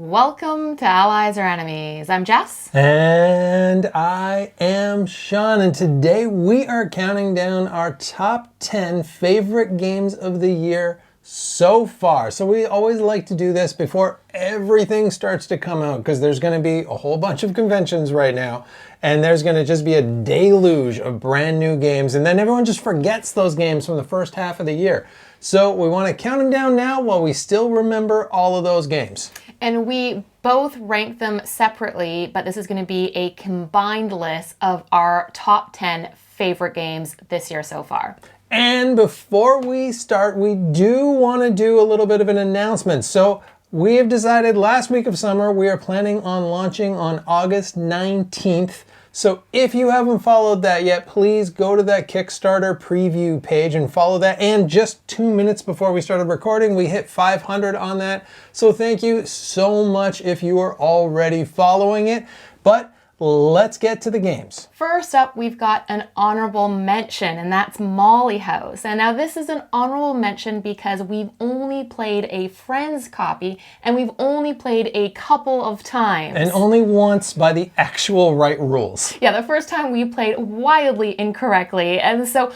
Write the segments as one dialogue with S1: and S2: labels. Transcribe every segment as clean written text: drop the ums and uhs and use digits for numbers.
S1: Welcome to Allies or Enemies. I'm Jess.
S2: And I am Sean, and today we are counting down our top 10 favorite games of the year so far. So we always like to do this before everything starts to come out, because there's going to be a whole bunch of conventions right now, and there's going to just be a deluge of brand new games, and then everyone just forgets those games from the first half of the year. So we want to count them down now while we still remember all of those games.
S1: And we both rank them separately, but this is going to be a combined list of our top 10 favorite games this year so far.
S2: And before we start, we do want to do a little bit of an announcement. So we have decided last week of summer, we are planning on launching on August 19th. So if you haven't followed that yet, please go to that Kickstarter preview page and follow that. And just 2 minutes before we started recording, we hit 500 on that. So thank you so much if you are already following it. But let's get to the games.
S1: First up, we've got an honorable mention, and that's Molly House. And now this is an honorable mention because we've only played a friend's copy, and we've only played a couple of times.
S2: And only once by the actual right rules.
S1: Yeah, the first time we played wildly incorrectly. And so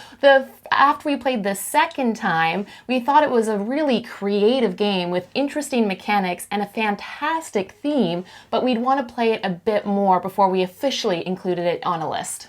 S1: after we played the second time, we thought it was a really creative game with interesting mechanics and a fantastic theme, but we'd want to play it a bit more before we officially included it on a list.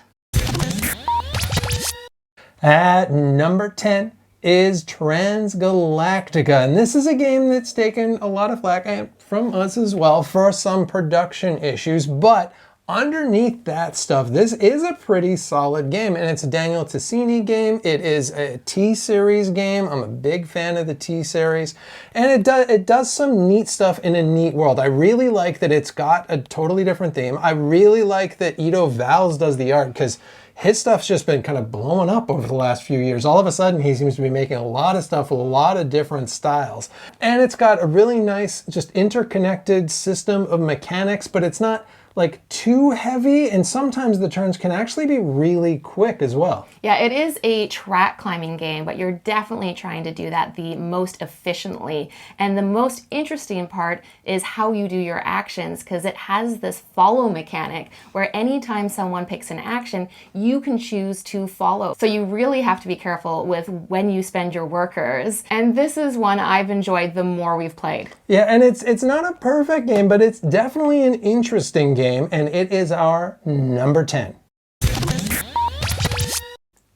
S2: At number 10 is Transgalactica, and this is a game that's taken a lot of flack from us as well for some production issues, but underneath that stuff, this is a pretty solid game, and it's a Daniel Tassini game. It is a T-Series game. I'm a big fan of the T-Series, and it does some neat stuff in a neat world. I really like that it's got a totally different theme. I really like that Ito Valls does the art, because his stuff's just been kind of blowing up over the last few years. All of a sudden, he seems to be making a lot of stuff with a lot of different styles. And it's got a really nice, just interconnected system of mechanics, but it's not like too heavy, and sometimes the turns can actually be really quick as well.
S1: Yeah, it is a track climbing game, but you're definitely trying to do that the most efficiently. And the most interesting part is how you do your actions, because it has this follow mechanic where anytime someone picks an action, you can choose to follow. So you really have to be careful with when you spend your workers. And this is one I've enjoyed the more we've played.
S2: Yeah, and it's not a perfect game, but it's definitely an interesting game, and it is our number 10.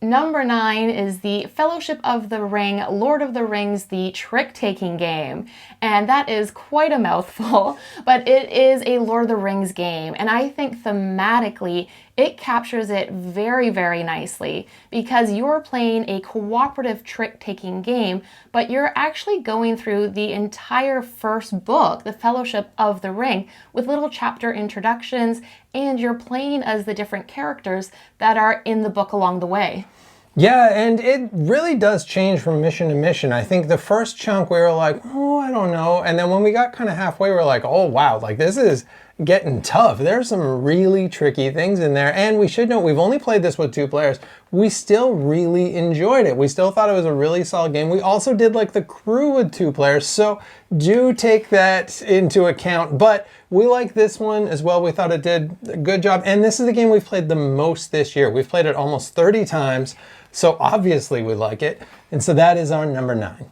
S1: Number 9 is the Fellowship of the Ring, Lord of the Rings, the trick-taking game. And that is quite a mouthful, but it is a Lord of the Rings game. And I think thematically, it captures it very, very nicely, because you're playing a cooperative trick-taking game, but you're actually going through the entire first book, The Fellowship of the Ring, with little chapter introductions, and you're playing as the different characters that are in the book along the way.
S2: Yeah, and it really does change from mission to mission. I think the first chunk we were like, oh, I don't know. And then when we got kind of halfway, we were like, oh, wow, like this is getting tough. There's some really tricky things in there. And we should note, we've only played this with 2 players. We still really enjoyed it. We still thought it was a really solid game. We also did like the crew with 2 players, so do take that into account. But we like this one as well. We thought it did a good job. And this is the game we've played the most this year. We've played it almost 30 times. So obviously we like it. And so that is our number 9.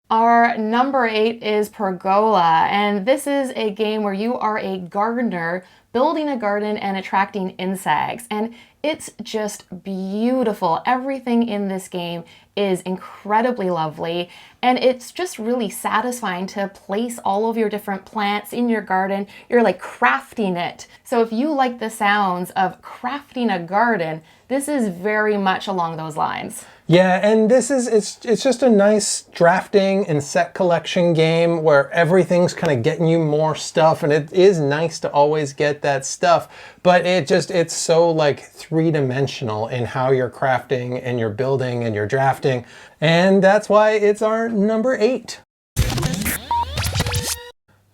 S1: Our number 8 is Pergola, and this is a game where you are a gardener building a garden and attracting insects, and it's just beautiful. Everything in this game is incredibly lovely, and it's just really satisfying to place all of your different plants in your garden. You're like crafting it. So if you like the sounds of crafting a garden, this is very much along those lines.
S2: Yeah, and this is, it's just a nice drafting and set collection game where everything's kind of getting you more stuff, and it is nice to always get that stuff, but it's so like three-dimensional in how you're crafting and you're building and you're drafting, and that's why it's our number 8.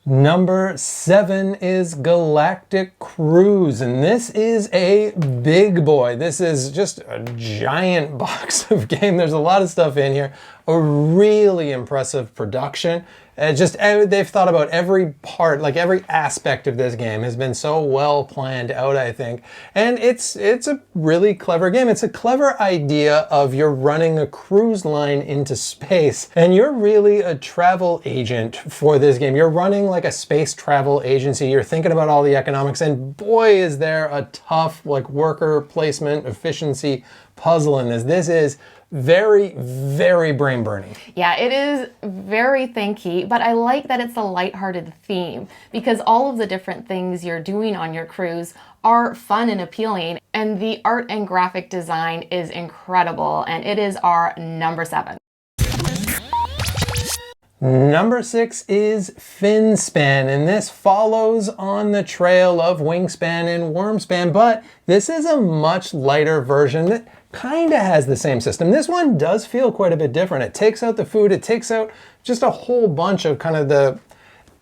S2: Number 7 is Galactic Cruise, and this is a big boy. This is just a giant box of game. There's a lot of stuff in here. a really impressive production. They've thought about every part, like every aspect of this game has been so well planned out, I think. And it's a really clever game. It's a clever idea of you're running a cruise line into space, and you're really a travel agent for this game. You're running like a space travel agency. You're thinking about all the economics, and boy, is there a tough like worker placement efficiency puzzle in this. This is very, very brain burning.
S1: Yeah, it is very thinky, but I like that it's a lighthearted theme because all of the different things you're doing on your cruise are fun and appealing, and the art and graphic design is incredible, and it is our number 7.
S2: Number 6 is Finspan, and this follows on the trail of Wingspan and Wormspan, but this is a much lighter version that kind of has the same system. This one does feel quite a bit different. It takes out the food, it takes out just a whole bunch of kind of the...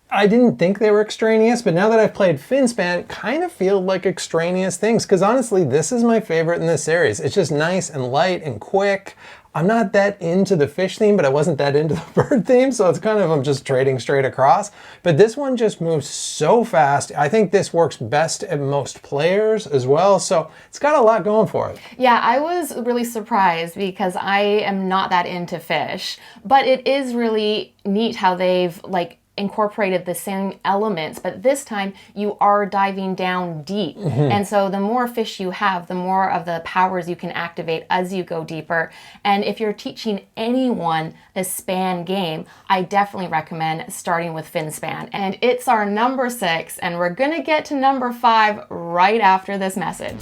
S2: I didn't think they were extraneous, but now that I've played Finspan, it kind of feel like extraneous things, because honestly, this is my favorite in this series. It's just nice and light and quick. I'm not that into the fish theme, but I wasn't that into the bird theme, so it's kind of, I'm just trading straight across. But this one just moves so fast. I think this works best at most players as well, so it's got a lot going for it.
S1: Yeah, I was really surprised because I am not that into fish, but it is really neat how they've incorporated the same elements, but this time you are diving down deep. And so the more fish you have, the more of the powers you can activate as you go deeper. And if you're teaching anyone a span game, I definitely recommend starting with Finspan. And it's our number 6, and we're gonna get to number 5 right after this message.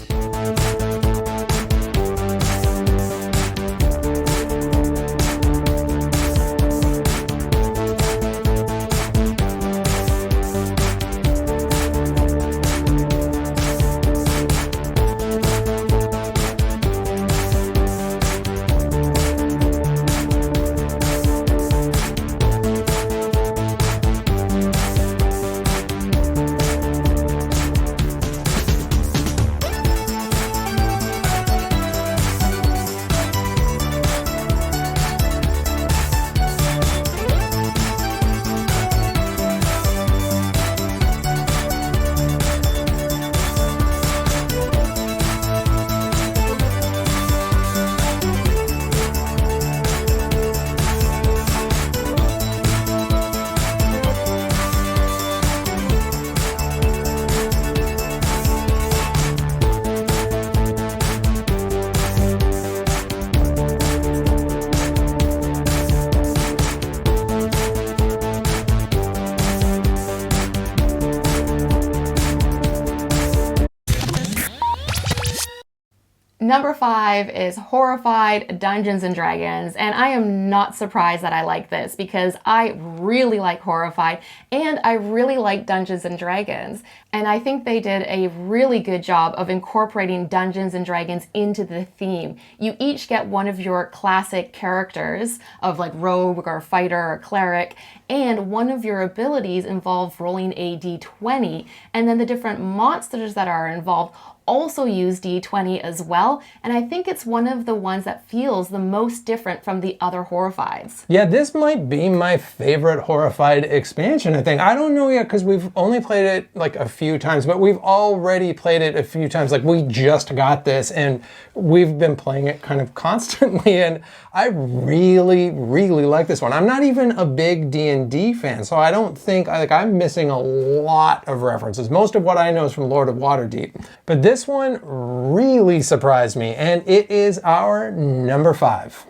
S1: Number 5 is Horrified Dungeons and Dragons, and I am not surprised that I like this because I really like Horrified and I really like Dungeons and Dragons. And I think they did a really good job of incorporating Dungeons and Dragons into the theme. You each get one of your classic characters of like rogue or fighter or cleric, and one of your abilities involves rolling a d20, and then the different monsters that are involved also use D20 as well, and I think it's one of the ones that feels the most different from the other Horrifieds.
S2: Yeah, this might be my favorite Horrified expansion, I think. I don't know yet because we've only played it like a few times, but we've already played it a few times. Like we just got this and we've been playing it kind of constantly, and I really, really like this one. I'm not even a big D&D fan, so I don't think, I'm missing a lot of references. Most of what I know is from Lord of Waterdeep, but this one really surprised me, and it is our number 5.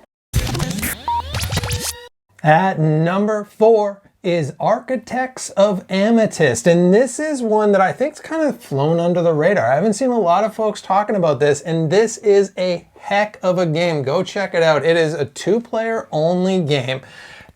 S2: At number 4 is Architects of Amethyst, and this is one that I think's kind of flown under the radar. I haven't seen a lot of folks talking about this, and this is a heck of a game. Go check it out. It is a 2-player only game.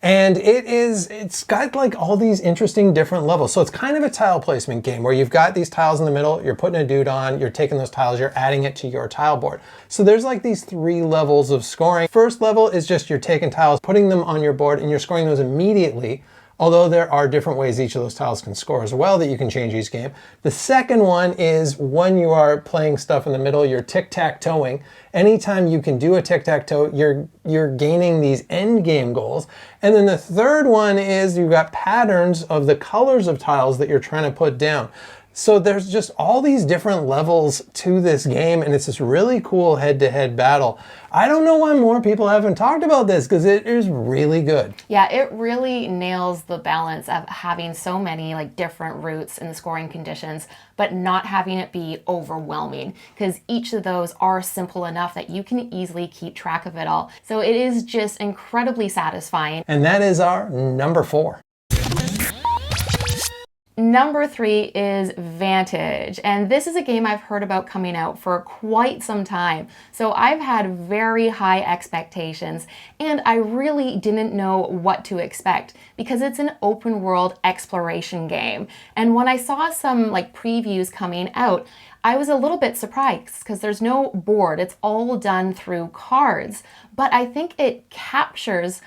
S2: And it's got like all these interesting different levels. So it's kind of a tile placement game where you've got these tiles in the middle, you're putting a dude on, you're taking those tiles, you're adding it to your tile board. So there's like these 3 levels of scoring. First level is just you're taking tiles, putting them on your board, and you're scoring those immediately although there are different ways each of those tiles can score as well that you can change each game. The second one is when you are playing stuff in the middle, you're tic-tac-toeing. Anytime you can do a tic-tac-toe, you're gaining these end game goals. And then the third one is you've got patterns of the colors of tiles that you're trying to put down. So there's just all these different levels to this game, and it's this really cool head-to-head battle. I don't know why more people haven't talked about this, because it is really good.
S1: Yeah, it really nails the balance of having so many like different routes in the scoring conditions, but not having it be overwhelming, because each of those are simple enough that you can easily keep track of it all. So it is just incredibly satisfying.
S2: And that is our number 4.
S1: Number 3 is Vantage, and this is a game I've heard about coming out for quite some time. So I've had very high expectations, and I really didn't know what to expect because it's an open world exploration game. And when I saw some like previews coming out, I was a little bit surprised because there's no board. It's all done through cards, but I think it captures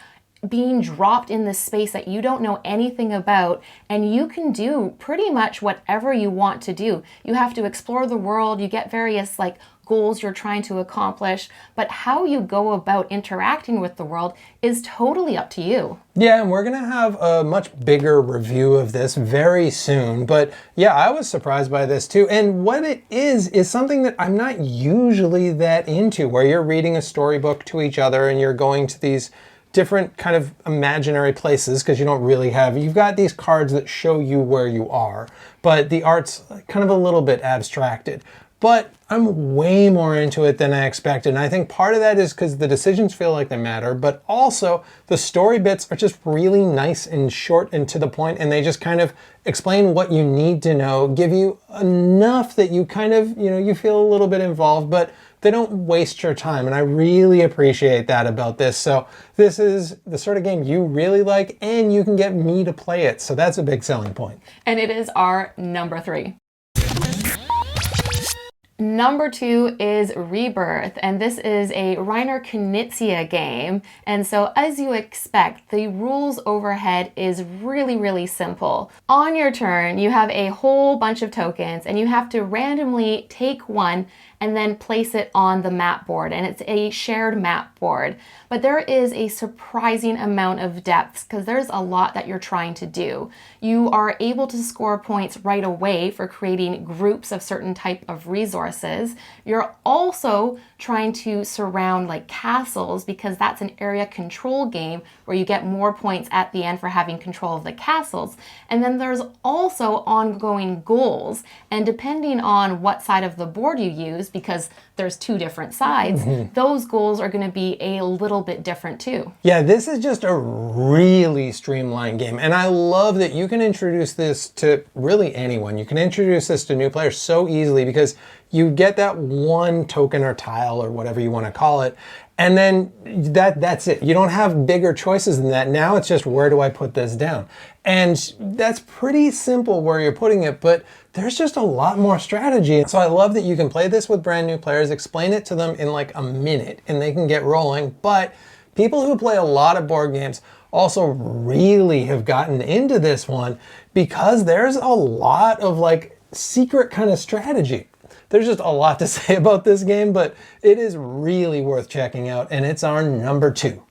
S1: being dropped in this space that you don't know anything about, and you can do pretty much whatever you want to do. You have to explore the world, you get various like goals you're trying to accomplish, but how you go about interacting with the world is totally up to you.
S2: Yeah, and we're gonna have a much bigger review of this very soon, but yeah, I was surprised by this too. And what it is something that I'm not usually that into, where you're reading a storybook to each other and you're going to these different kind of imaginary places, because you don't really have, you've got these cards that show you where you are, but the art's kind of a little bit abstracted. But I'm way more into it than I expected, and I think part of that is because the decisions feel like they matter, but also the story bits are just really nice and short and to the point, and they just kind of explain what you need to know, give you enough that you kind of, you feel a little bit involved, but they don't waste your time, and I really appreciate that about this. So this is the sort of game you really like, and you can get me to play it, so that's a big selling point.
S1: And it is our number 3. Number 2 is Rebirth, and this is a Reiner Knizia game. And so as you expect, the rules overhead is really, really simple. On your turn, you have a whole bunch of tokens, and you have to randomly take one and then place it on the map board, and it's a shared map board. But there is a surprising amount of depths because there's a lot that you're trying to do. You are able to score points right away for creating groups of certain type of resources. You're also trying to surround like castles, because that's an area control game where you get more points at the end for having control of the castles. And then there's also ongoing goals, and depending on what side of the board you use, because there's 2 different sides, those goals are going to be a little bit different too.
S2: Yeah, this is just a really streamlined game, and I love that you can introduce this to really anyone. You can introduce this to new players so easily because you get that one token or tile or whatever you want to call it, and then that's it. You don't have bigger choices than that. Now it's just, where do I put this down? And that's pretty simple where you're putting it, but there's just a lot more strategy. So I love that you can play this with brand new players, explain it to them in like a minute, and they can get rolling. But people who play a lot of board games also really have gotten into this one because there's a lot of like secret kind of strategy. There's just a lot to say about this game, but it is really worth checking out, and it's our number 2.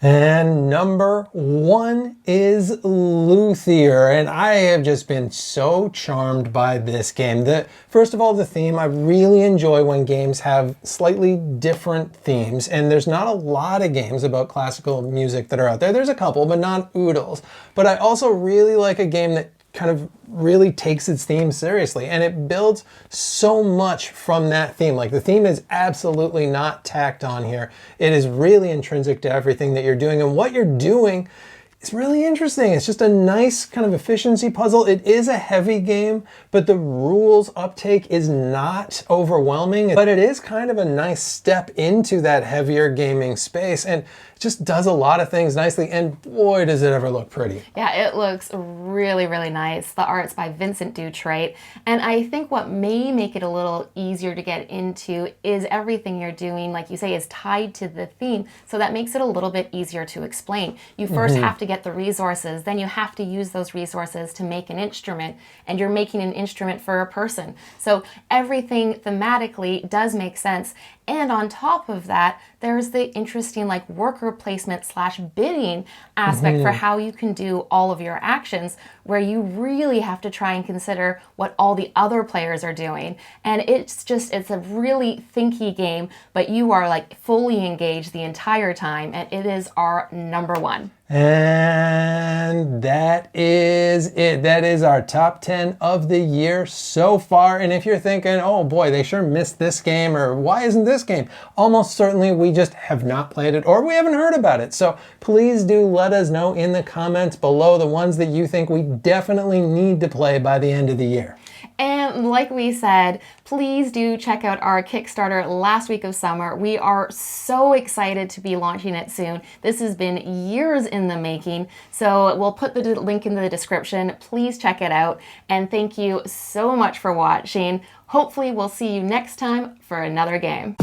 S2: And number 1 is Luthier, and I have just been so charmed by this game. First of all, the theme. I really enjoy when games have slightly different themes, and there's not a lot of games about classical music that are out there. There's a couple, but not oodles. But I also really like a game that kind of really takes its theme seriously, and it builds so much from that theme. Like, the theme is absolutely not tacked on here. It is really intrinsic to everything that you're doing, and what you're doing It's really interesting. It's just a nice kind of efficiency puzzle. It is a heavy game, but the rules uptake is not overwhelming, but it is kind of a nice step into that heavier gaming space, and it just does a lot of things nicely, and boy, does it ever look pretty.
S1: Yeah, it looks really, really nice. The art's by Vincent Dutrait, and I think what may make it a little easier to get into is everything you're doing, like you say, is tied to the theme, so that makes it a little bit easier to explain. You first have to get the resources, then you have to use those resources to make an instrument, and you're making an instrument for a person. So everything thematically does make sense. And on top of that, there's the interesting like worker placement slash bidding aspect for how you can do all of your actions, where you really have to try and consider what all the other players are doing. And it's a really thinky game, but you are like fully engaged the entire time, and it is our number one.
S2: And that is it. That is our top 10 of the year so far. And if you're thinking, oh boy, they sure missed this game, or why isn't this game? Almost certainly we just have not played it, or we haven't heard about it. So please do let us know in the comments below the ones that you think we definitely need to play by the end of the year.
S1: And like we said, please do check out our Kickstarter last week of summer. We are so excited to be launching it soon. This has been years in the making, so we'll put the link in the description. Please check it out, and thank you so much for watching. Hopefully we'll see you next time for another game.